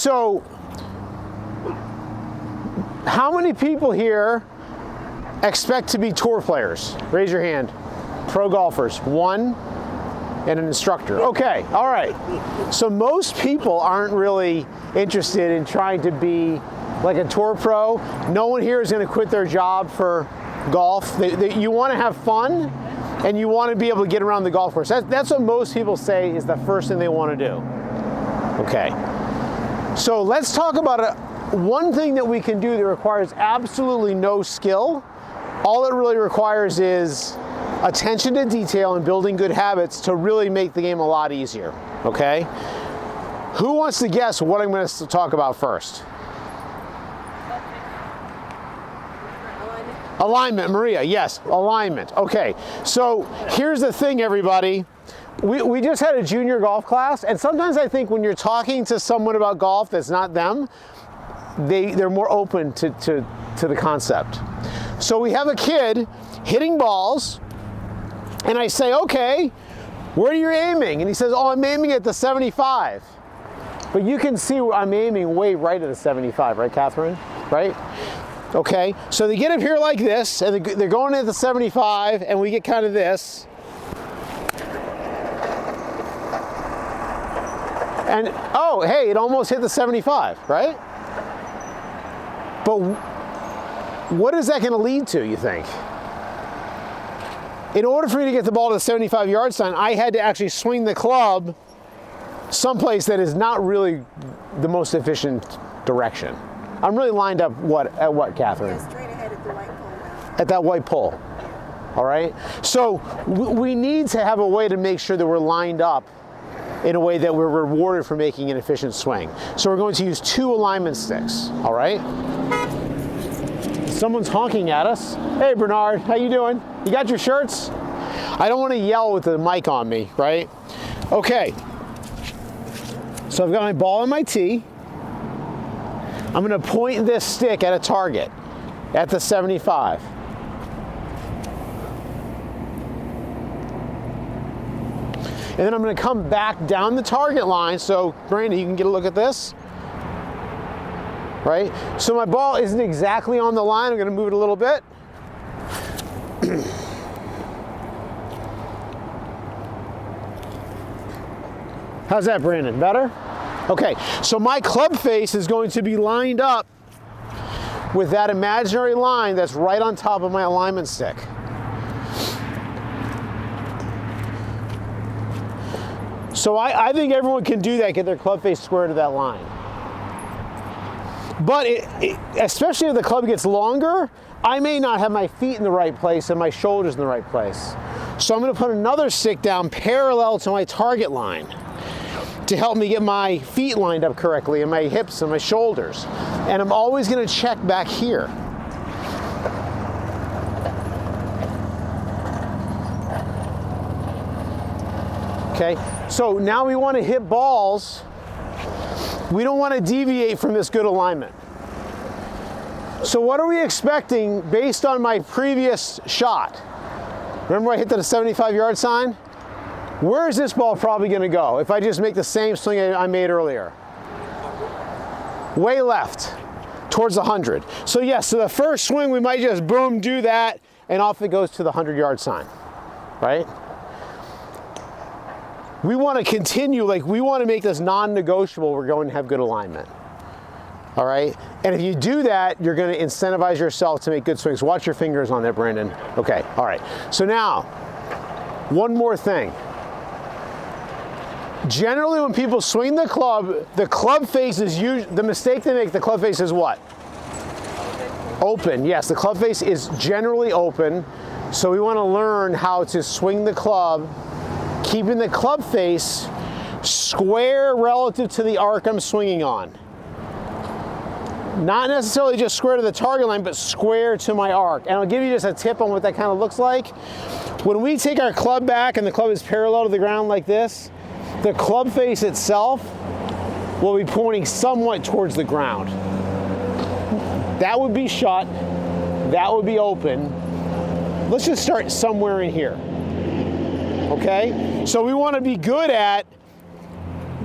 so how many people here expect to be tour players? Raise your hand. Pro golfers. One and an instructor. Okay, all right. So most people aren't really interested in trying to be like a tour pro. No one here is going to quit their job for golf. You want to have fun and you want to be able to get around the golf course. That's what most people say is the first thing they want to do. Okay. So let's talk about one thing that we can do that requires absolutely no skill. All it really requires is attention to detail and building good habits to really make the game a lot easier, okay? Who wants to guess what I'm going to talk about first? Alignment, Maria, yes, alignment. Okay, so here's the thing, everybody. We just had a junior golf class, and sometimes I think when you're talking to someone about golf that's not them, they're more open to the concept. So we have a kid hitting balls, and I say, okay, where are you aiming? And he says, oh, I'm aiming at the 75. But you can see I'm aiming way right at the 75, right, Catherine? Right? Okay, so they get up here like this, and they're going at the 75, and we get kind of this. And, oh, hey, it almost hit the 75, right? But what is that going to lead to, you think? In order for me to get the ball to the 75-yard line, I had to actually swing the club someplace that is not really the most efficient direction. I'm really lined up at what, Catherine? Yeah, straight ahead at the white pole now. At that white pole. All right? So we need to have a way to make sure that we're lined up in a way that we're rewarded for making an efficient swing. So we're going to use 2 alignment sticks. All right? Someone's honking at us. Hey, Bernard, how you doing? You got your shirts? I don't want to yell with the mic on me, right? Okay. So I've got my ball on my tee. I'm going to point this stick at a target at the 75. And then I'm going to come back down the target line. So, Brandon, you can get a look at this. Right? So my ball isn't exactly on the line. I'm going to move it a little bit. How's that, Brandon? Better? Okay, so my club face is going to be lined up with that imaginary line that's right on top of my alignment stick. So I think everyone can do that, get their club face square to that line. But especially if the club gets longer, I may not have my feet in the right place and my shoulders in the right place. So I'm going to put another stick down parallel to my target line to help me get my feet lined up correctly and my hips and my shoulders. And I'm always going to check back here. Okay, so now we want to hit balls. We don't want to deviate from this good alignment. So what are we expecting based on my previous shot? Remember I hit the 75-yard sign? Where is this ball probably going to go if I just make the same swing I made earlier? Way left, towards the 100. So yes, so the first swing we might just boom, do that, and off it goes to the 100-yard sign, right? We want to continue, we want to make this non-negotiable. We're going to have good alignment. All right? And if you do that, you're going to incentivize yourself to make good swings. Watch your fingers on that, Brandon. Okay, all right. So now, one more thing. Generally, when people swing the club face is usually, the mistake they make, the club face is what? Open. Yes, the club face is generally open. So we want to learn how to swing the club, keeping the club face square relative to the arc I'm swinging on. Not necessarily just square to the target line, but square to my arc. And I'll give you just a tip on what that kind of looks like. When we take our club back and the club is parallel to the ground like this, the club face itself will be pointing somewhat towards the ground. That would be shut, that would be open. Let's just start somewhere in here. Okay? So we want to be good at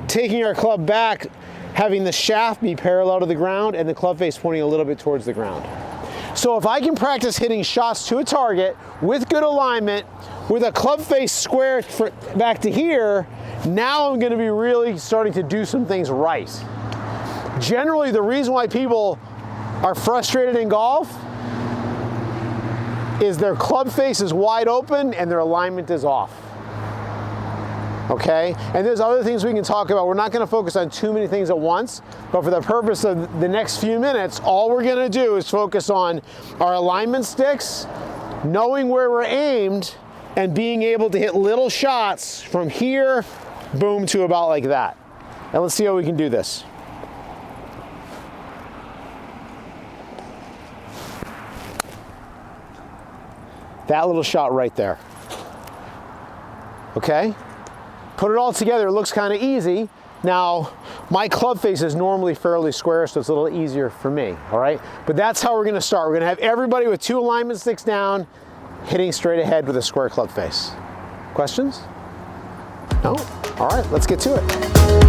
taking our club back having the shaft be parallel to the ground and the club face pointing a little bit towards the ground. So if I can practice hitting shots to a target with good alignment, with a club face square back to here, now I'm going to be really starting to do some things right. Generally, the reason why people are frustrated in golf is their club face is wide open and their alignment is off. Okay? And there's other things we can talk about. We're not going to focus on too many things at once, but for the purpose of the next few minutes, all we're going to do is focus on our alignment sticks, knowing where we're aimed, and being able to hit little shots from here, boom, to about like that. And let's see how we can do this. That little shot right there. Okay? Put it all together, it looks kind of easy. Now, my club face is normally fairly square, so it's a little easier for me, all right? But that's how we're gonna start. We're gonna have everybody with 2 alignment sticks down, hitting straight ahead with a square club face. Questions? No? All right, let's get to it.